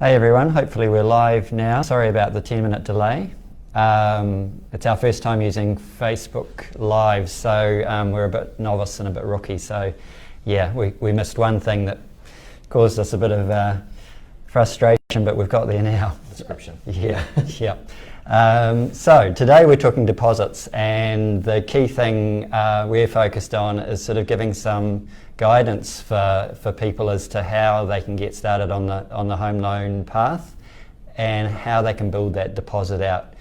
Hey everyone, hopefully we're live now. Sorry about the 10-minute delay. It's our first time using Facebook Live, so we're a bit novice and a bit rookie. So yeah, we missed one thing that caused us a bit of frustration, but we've got there now. Description. Yeah, yeah. So today we're talking deposits, and the key thing we're focused on is sort of giving some guidance for people as to how they can get started on the home loan path and how they can build that deposit out.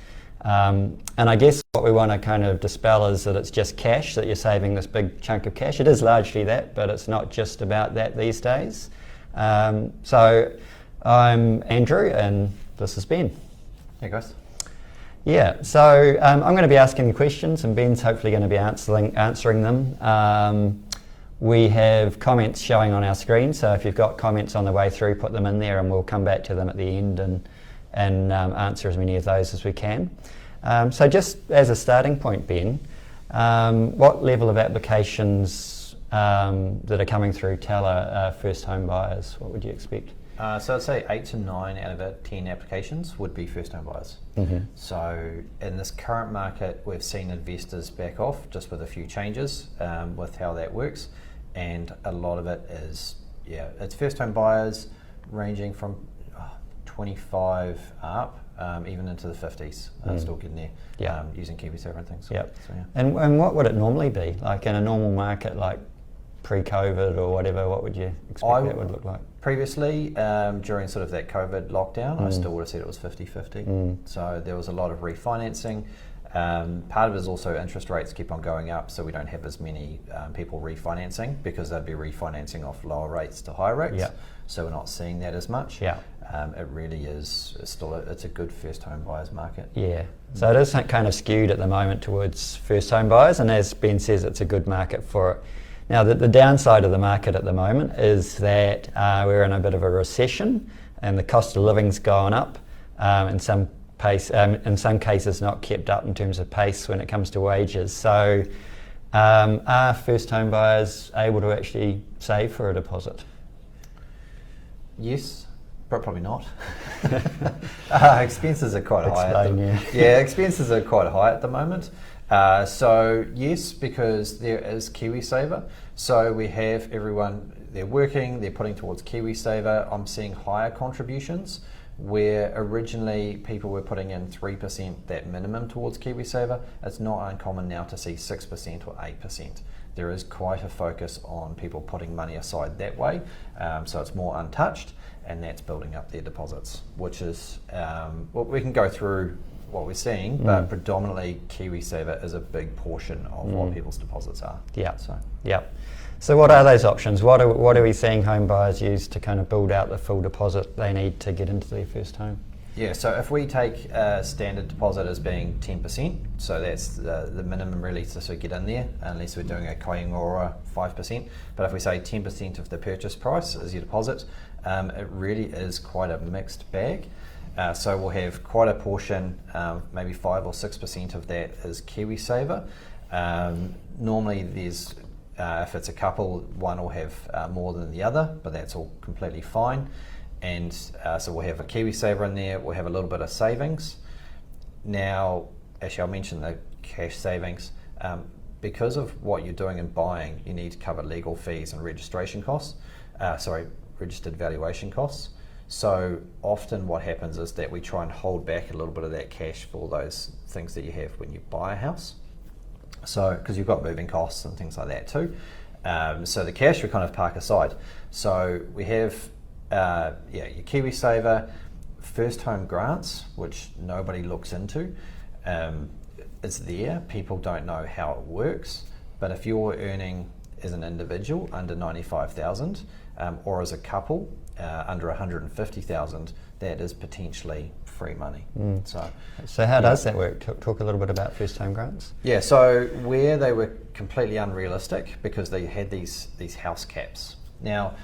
And I guess what we want to kind of dispel is that it's just cash, that you're saving this big chunk of cash. It is largely that, but it's not just about that these days. So I'm Andrew and this is Ben. Hey guys. Yeah, so I'm going to be asking questions and Ben's hopefully going to be answering them. We have comments showing on our screen, so if you've got comments on the way through, put them in there and we'll come back to them at the end and answer as many of those as we can. So just as a starting point, Ben, what level of applications that are coming through Tella are first home buyers? What would you expect? So I'd say 8 to 9 out of 10 applications would be first home buyers. Mm-hmm. So in this current market, we've seen investors back off just with a few changes with how that works. And a lot of it is, it's first home buyers ranging from 25 up, even into the 50s, still getting there, using KiwiSaver and things. Yep. So, yeah. And what would it normally be? Like in a normal market, like pre-COVID or whatever, what would you expect that would look like? Previously, during sort of that COVID lockdown, I still would have said it was 50-50. So there was a lot of refinancing. Part of it is also interest rates keep on going up, so we don't have as many people refinancing because they'd be refinancing off lower rates to higher rates. Yeah. So we're not seeing that as much. Yeah. It really is still it's a good first home buyers market. Yeah. So it is kind of skewed at the moment towards first home buyers, and as Ben says, it's a good market for it. Now, the downside of the market at the moment is that we're in a bit of a recession, and the cost of living's gone up. In some cases, not kept up in terms of pace when it comes to wages. So, are first home buyers able to actually save for a deposit? Yes, but probably not. Expenses are quite high. Expenses are quite high at the moment. So yes, because there is KiwiSaver. So we have everyone, they're working, they're putting towards KiwiSaver. I'm seeing higher contributions where originally people were putting in 3%, that minimum towards KiwiSaver. It's not uncommon now to see 6% or 8%. There is quite a focus on people putting money aside that way. So it's more untouched, and that's building up their deposits, which is, we can go through what we're seeing, but predominantly KiwiSaver is a big portion of what people's deposits are. Yeah. So what are those options? What are we seeing home buyers use to kind of build out the full deposit they need to get into their first home? Yeah, so if we take a standard deposit as being 10%, so that's the minimum really to sort of get in there, unless we're doing a Koingora 5%. But if we say 10% of the purchase price is your deposit, it really is quite a mixed bag. So we'll have quite a portion, maybe 5 or 6% of that is KiwiSaver. Normally there's, if it's a couple, one will have more than the other, but that's all completely fine. And so we'll have a KiwiSaver in there, we'll have a little bit of savings. Now, actually I'll mention the cash savings. Because of what you're doing and buying, you need to cover legal fees and registration costs, registered valuation costs. So often what happens is that we try and hold back a little bit of that cash for those things that you have when you buy a house. So, because you've got moving costs and things like that too. So the cash we kind of park aside. So we have your KiwiSaver, first home grants, which nobody looks into. It's there, people don't know how it works, but if you're earning as an individual under 95,000 or as a couple, under 150,000, that is potentially free money. So how does that work? Talk a little bit about first home grants. Yeah, so where they were completely unrealistic because they had these house caps. Now,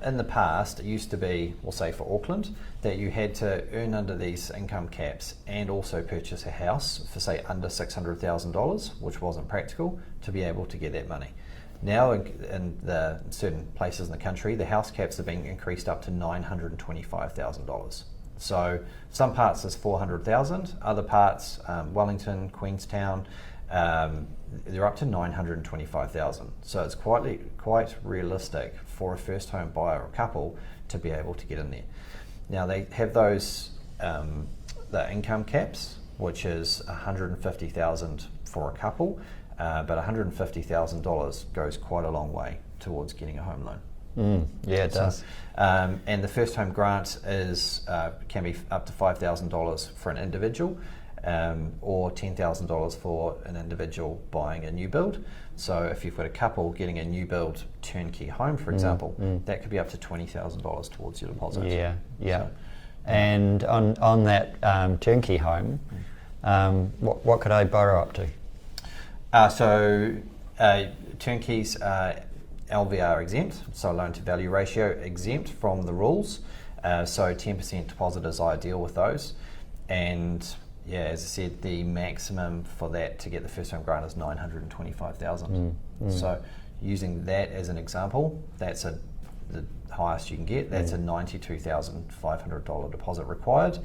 in the past, it used to be, we'll say for Auckland, that you had to earn under these income caps and also purchase a house for say under $600,000, which wasn't practical, to be able to get that money. Now in the certain places in the country, the house caps are being increased up to $925,000. So some parts is $400,000, other parts, Wellington, Queenstown, they're up to $925,000. So it's quite realistic for a first home buyer or couple to be able to get in there. Now they have those the income caps, which is $150,000 for a couple, but $150,000 goes quite a long way towards getting a home loan. Yeah, it does. And the first home grant can be up to $5,000 for an individual, or $10,000 for an individual buying a new build. So if you've got a couple getting a new build turnkey home, for example, that could be up to $20,000 towards your deposit. Yeah. So, and on that turnkey home, what could I borrow up to? So turnkeys are LVR exempt, so loan to value ratio exempt from the rules. So 10% deposit is ideal with those. And yeah, as I said, the maximum for that to get the first home grant is $925,000. So using that as an example, that's the highest you can get. That's a $92,500 deposit required.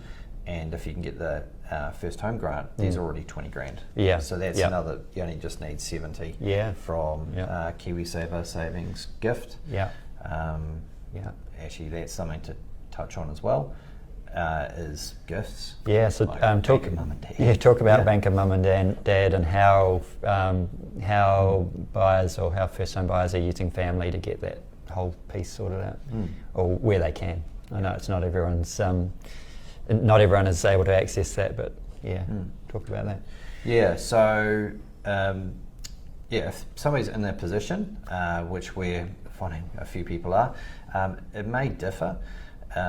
And if you can get the first home grant, there's already 20 grand. Yeah. So that's another, you only just need 70 from KiwiSaver Savings Gift. Actually, that's something to touch on as well, is gifts. Yeah, so like talk Bank of Mum and Dad. Talk about Bank of Mum and Dad and how buyers or how first home buyers are using family to get that whole piece sorted out, or where they can. I know it's not everyone is able to access that, but talk about that. Yeah, so if somebody's in that position, which we're finding a few people are, it may differ.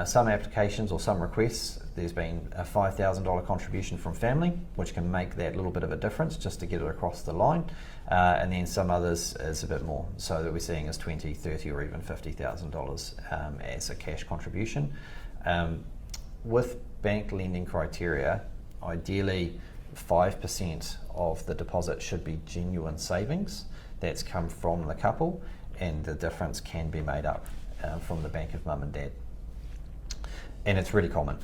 Some applications or some requests, there's been a $5,000 contribution from family, which can make that little bit of a difference just to get it across the line. And then some others is a bit more. So that we're seeing is $20,000, $30,000 or even $50,000 as a cash contribution. With bank lending criteria, ideally 5% of the deposit should be genuine savings that's come from the couple, and the difference can be made up from the Bank of Mum and Dad. And it's really common.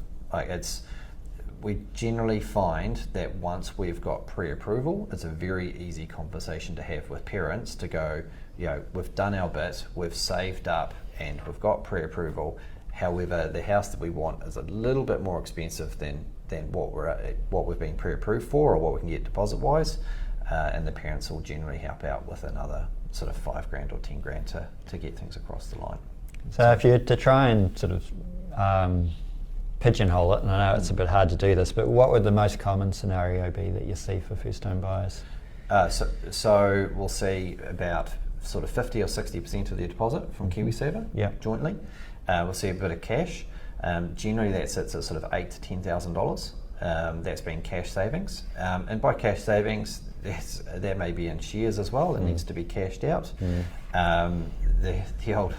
We generally find that once we've got pre-approval, it's a very easy conversation to have with parents to go, we've done our bit, we've saved up, and we've got pre-approval. However, the house that we want is a little bit more expensive than what we've been pre-approved for, or what we can get deposit-wise, and the parents will generally help out with another sort of $5,000 or $10,000 to get things across the line. So if you had to try and sort of pigeonhole it, and I know it's a bit hard to do this, but what would the most common scenario be that you see for first home buyers? So we'll see about sort of 50 or 60% of their deposit from KiwiSaver jointly. We'll see a bit of cash. Generally that sits at sort of $8,000 to $10,000. That's been cash savings. And by cash savings, that may be in shares as well. It needs to be cashed out. The old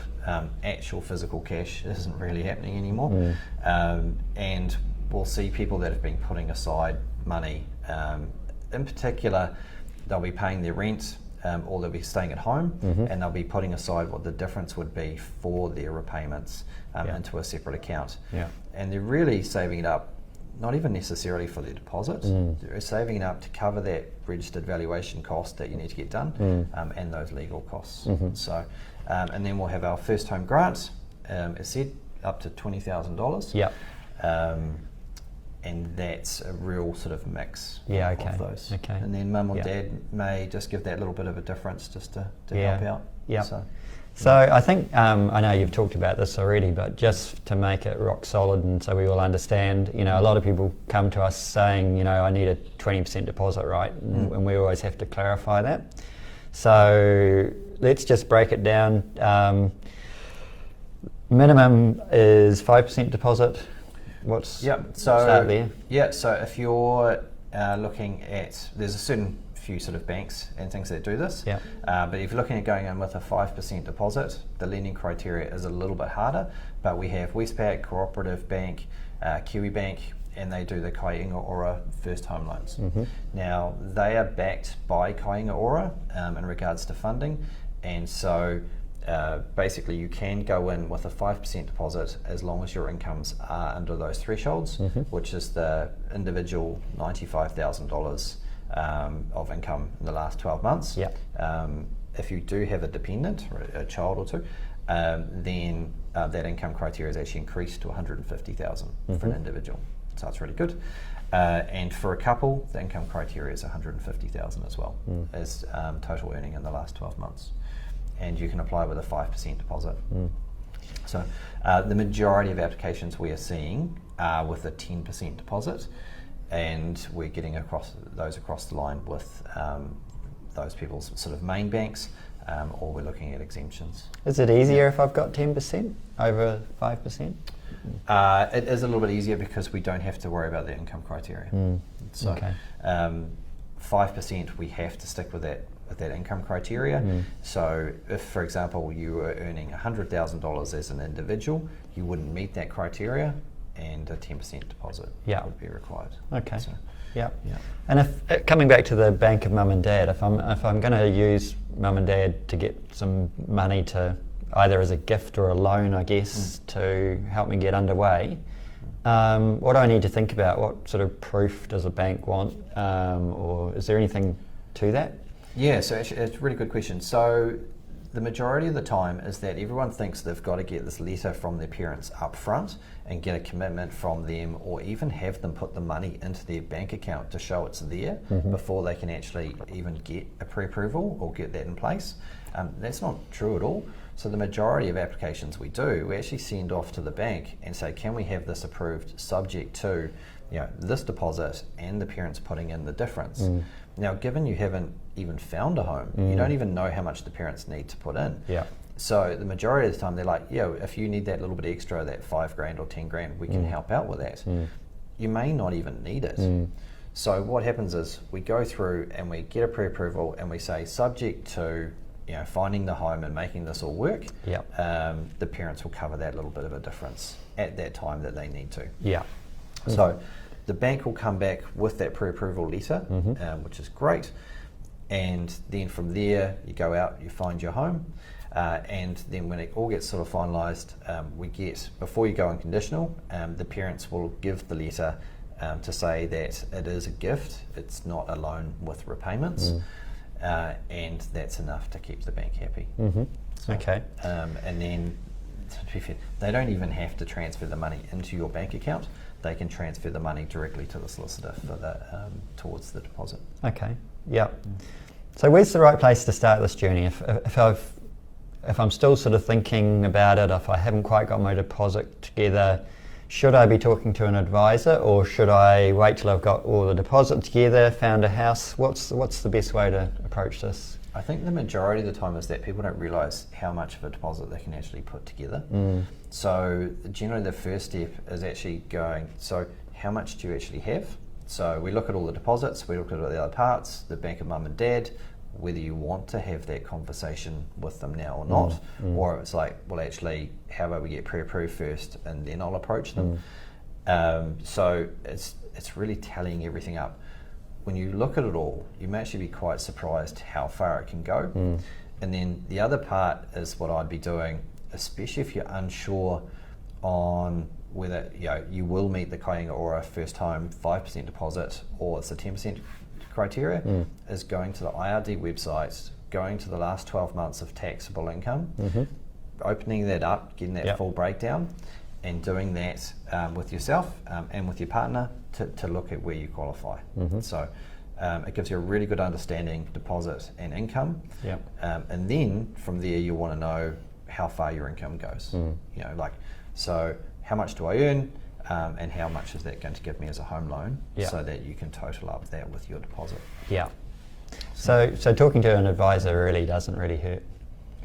actual physical cash isn't really happening anymore. And we'll see people that have been putting aside money. In particular, they'll be paying their rent, or they'll be staying at home, and they'll be putting aside what the difference would be for their repayments into a separate account. And they're really saving it up, not even necessarily for their deposit. They're saving it up to cover that registered valuation cost that you need to get done, and those legal costs. So, and then we'll have our first home grant, as said, up to $20,000. And that's a real sort of mix of those. And then mum or dad may just give that little bit of a difference just to help out. So I think, I know you've talked about this already, but just to make it rock solid and so we all understand, a lot of people come to us saying, I need a 20% deposit, right? And we always have to clarify that. So let's just break it down. Minimum is 5% deposit. Start there? So if you're looking at, there's a certain few sort of banks and things that do this, but if you're looking at going in with a 5% deposit, the lending criteria is a little bit harder, but we have Westpac, Cooperative Bank, Kiwi Bank, and they do the Kāinga Ora first home loans. Now, they are backed by Kāinga Ora in regards to funding, And so basically you can go in with a 5% deposit as long as your incomes are under those thresholds, which is the individual $95,000 of income in the last 12 months. Yep. If you do have a dependent, or a child or two, then that income criteria is actually increased to $150,000 for an individual. So that's really good. And for a couple, the income criteria is $150,000 as well as total earning in the last 12 months. And you can apply with a 5% deposit. So the majority of applications we are seeing are with a 10% deposit, and we're getting across the line with those people's sort of main banks, or we're looking at exemptions. Is it easier if I've got 10% over 5%? It is a little bit easier because we don't have to worry about the income criteria. So 5% we have to stick with that income criteria. So if, for example, you were earning $100,000 as an individual, you wouldn't meet that criteria, and a 10% deposit would be required. Okay. So, yeah. And if coming back to the bank of mum and dad, if I'm going to use mum and dad to get some money to either as a gift or a loan, I guess, to help me get underway, what do I need to think about? What sort of proof does a bank want, or is there anything to that? Yeah, so actually, it's a really good question. So the majority of the time is that everyone thinks they've got to get this letter from their parents up front and get a commitment from them, or even have them put the money into their bank account to show it's there before they can actually even get a pre-approval or get that in place. That's not true at all. So the majority of applications we do, we actually send off to the bank and say, can we have this approved subject to this deposit and the parents putting in the difference? Now, given you haven't even found a home, you don't even know how much the parents need to put in. So the majority of the time they're like, if you need that little bit extra, that $5,000 or $10,000, we can help out with that. You may not even need it. So what happens is we go through and we get a pre-approval and we say, subject to finding the home and making this all work, the parents will cover that little bit of a difference at that time that they need to. So the bank will come back with that pre-approval letter, which is great. And then from there, you go out, you find your home. And then when it all gets sort of finalised, before you go unconditional, the parents will give the letter to say that it is a gift, it's not a loan with repayments, and that's enough to keep the bank happy. So, and then, to be fair, they don't even have to transfer the money into your bank account. They can transfer the money directly to the solicitor for towards the deposit. So where's the right place to start this journey? If I'm still sort of thinking about it, if I haven't quite got my deposit together, should I be talking to an advisor, or should I wait till I've got all the deposit together, found a house? What's the best way to approach this? I think the majority of the time is that people don't realise how much of a deposit they can actually put together. So generally the first step is actually going, so how much do you actually have? So we look at all the deposits, we look at all the other parts, the bank of mum and dad, whether you want to have that conversation with them now or not, or it's like, well, actually, how about we get pre-approved first and then I'll approach them. So it's really tallying everything up. When you look at it all, you may actually be quite surprised how far it can go. And then the other part is what I'd be doing, especially if you're unsure on whether you will meet the Kāinga Ora first home 5% deposit or it's a 10% criteria, is going to the IRD website, going to the last 12 months of taxable income, opening that up, getting that full breakdown, and doing that with yourself and with your partner to look at where you qualify. So it gives you a really good understanding, deposit and income, and then from there you want to know how far your income goes. So how much do I earn, and how much is that going to give me as a home loan, so that you can total up that with your deposit. So talking to an advisor really doesn't really hurt.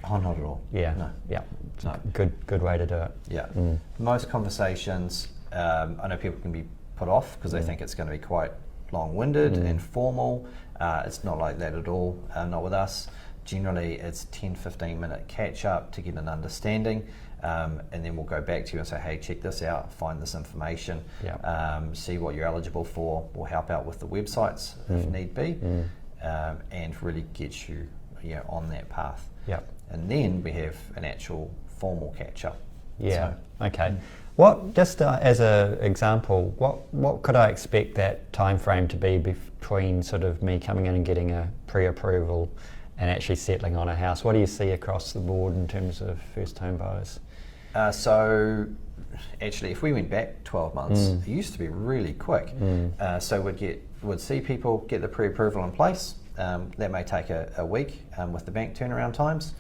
Oh, not at all. It's a good way to do it. Most conversations, I know people can be put off because they think it's going to be quite long-winded and formal. It's not like that at all, not with us. Generally it's 10-15 minute catch up to get an understanding, and then we'll go back to you and say, hey, check this out, find this information, see what you're eligible for. We'll help out with the websites if need be, and really get you on that path. Yep. And then we have an actual formal catch up. Yeah. So, Okay. What, just as an example, what could I expect that time frame to be between sort of me coming in and getting a pre-approval and actually settling on a house? What do you see across the board in terms of first home buyers? So actually, if we went back 12 months, it used to be really quick. So we'd see people get the pre-approval in place. That may take a week with the bank turnaround times,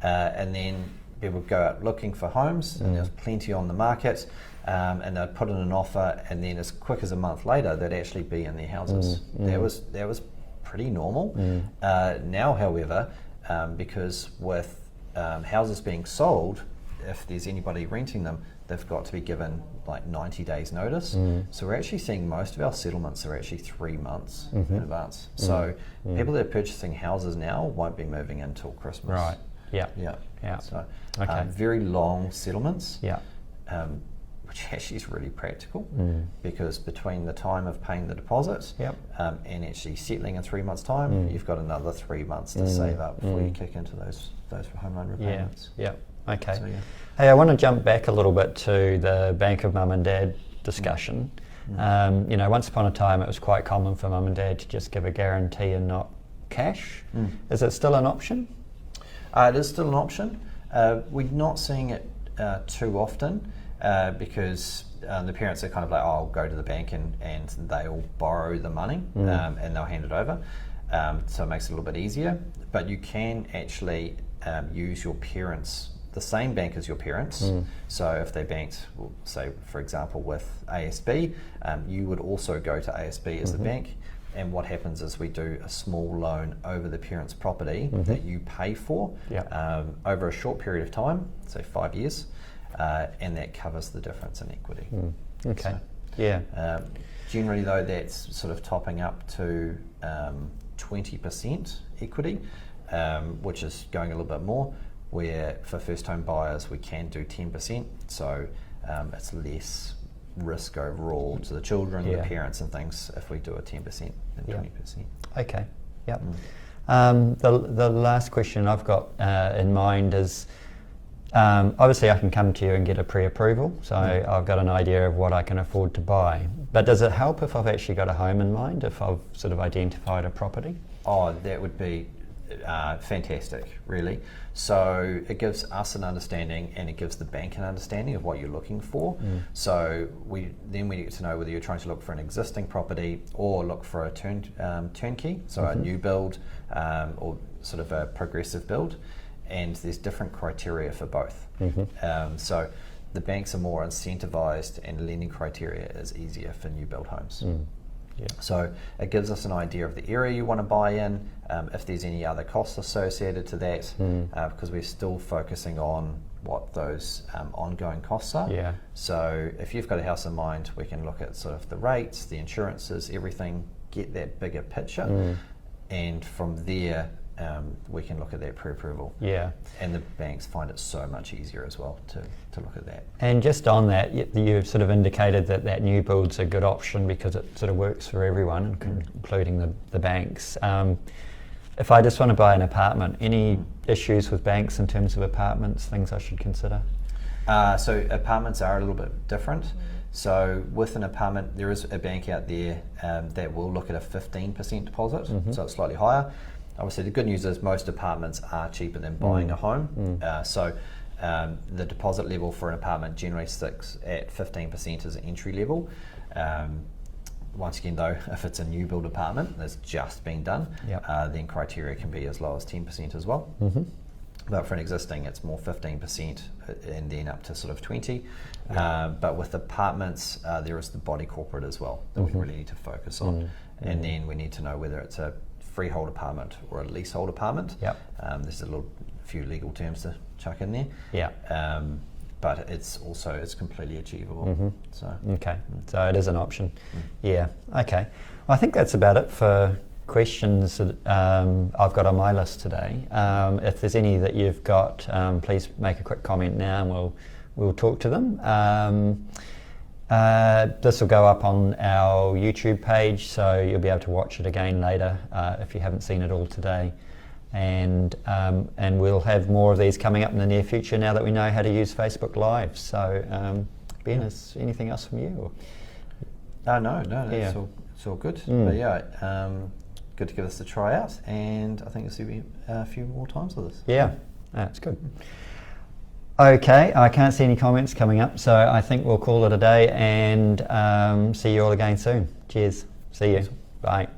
and then people would go out looking for homes, and there's plenty on the market, and they'd put in an offer, and then as quick as a month later, they'd actually be in their houses. That was pretty normal. Now, however, because with houses being sold, if there's anybody renting them, they've got to be given like 90 days notice. So we're actually seeing most of our settlements are actually 3 months in advance. So people that are purchasing houses now won't be moving until Christmas. Right. Yeah. Yeah. So Okay. very long settlements. Yeah. Which actually is really practical, because between the time of paying the deposit and actually settling in 3 months' time, you've got another 3 months to save up before you kick into those home loan repayments. Yeah. Okay. So, yeah. Hey, I want to jump back a little bit to the Bank of Mum and Dad discussion. Once upon a time, it was quite common for Mum and Dad to just give a guarantee and not cash. Is it still an option? It is still an option. We're not seeing it too often because the parents are kind of like, oh, I'll go to the bank and they'll borrow the money and they'll hand it over. So it makes it a little bit easier. But you can actually use your parents, the same bank as your parents. So if they banked, say for example with ASB, you would also go to ASB as the bank. And what happens is we do a small loan over the parent's property that you pay for over a short period of time, say 5 years, and that covers the difference in equity. Okay. So, generally though, that's sort of topping up to 20% equity, which is going a little bit more, where for first home buyers we can do 10%, so it's less risk overall to the children, the parents and things if we do a 10% than 20%. Okay, yep. The last question I've got in mind is, obviously I can come to you and get a pre-approval, so I've got an idea of what I can afford to buy. But does it help if I've actually got a home in mind, if I've sort of identified a property? Oh, that would be fantastic, really. So it gives us an understanding and it gives the bank an understanding of what you're looking for. So we get to know whether you're trying to look for an existing property or look for a turnkey, so a new build or sort of a progressive build, and there's different criteria for both. So the banks are more incentivized and lending criteria is easier for new build homes. So it gives us an idea of the area you want to buy in, if there's any other costs associated to that, because we're still focusing on what those ongoing costs are. So if you've got a house in mind, we can look at sort of the rates, the insurances, everything, get that bigger picture, and from there we can look at that pre-approval. And the banks find it so much easier as well to look at that. And just on that, you've sort of indicated that new build's a good option because it sort of works for everyone, including the banks. If I just want to buy an apartment, any issues with banks in terms of apartments, things I should consider? So apartments are a little bit different. So with an apartment, there is a bank out there that will look at a 15% deposit, so it's slightly higher. Obviously, the good news is most apartments are cheaper than buying a home. So the deposit level for an apartment generally sticks at 15% as an entry level. Once again, though, if it's a new build apartment that's just been done, then criteria can be as low as 10% as well. But for an existing, it's more 15% and then up to sort of 20. But with apartments, there is the body corporate as well that we really need to focus on. And then we need to know whether it's a freehold apartment or a leasehold apartment. There's a few legal terms to chuck in there. But it's completely achievable. So so it is an option. Okay. Well, I think that's about it for questions that I've got on my list today. If there's any that you've got, please make a quick comment now and we'll talk to them. This will go up on our YouTube page, so you'll be able to watch it again later if you haven't seen it all today. and we'll have more of these coming up in the near future now that we know how to use Facebook Live. So Ben, is anything else from you? Or? No, it's all good. But yeah, good to give this a try out, and I think there's going to be a few more times with this. Yeah, that's good. Okay, I can't see any comments coming up, so I think we'll call it a day and see you all again soon. Cheers. See you. Bye.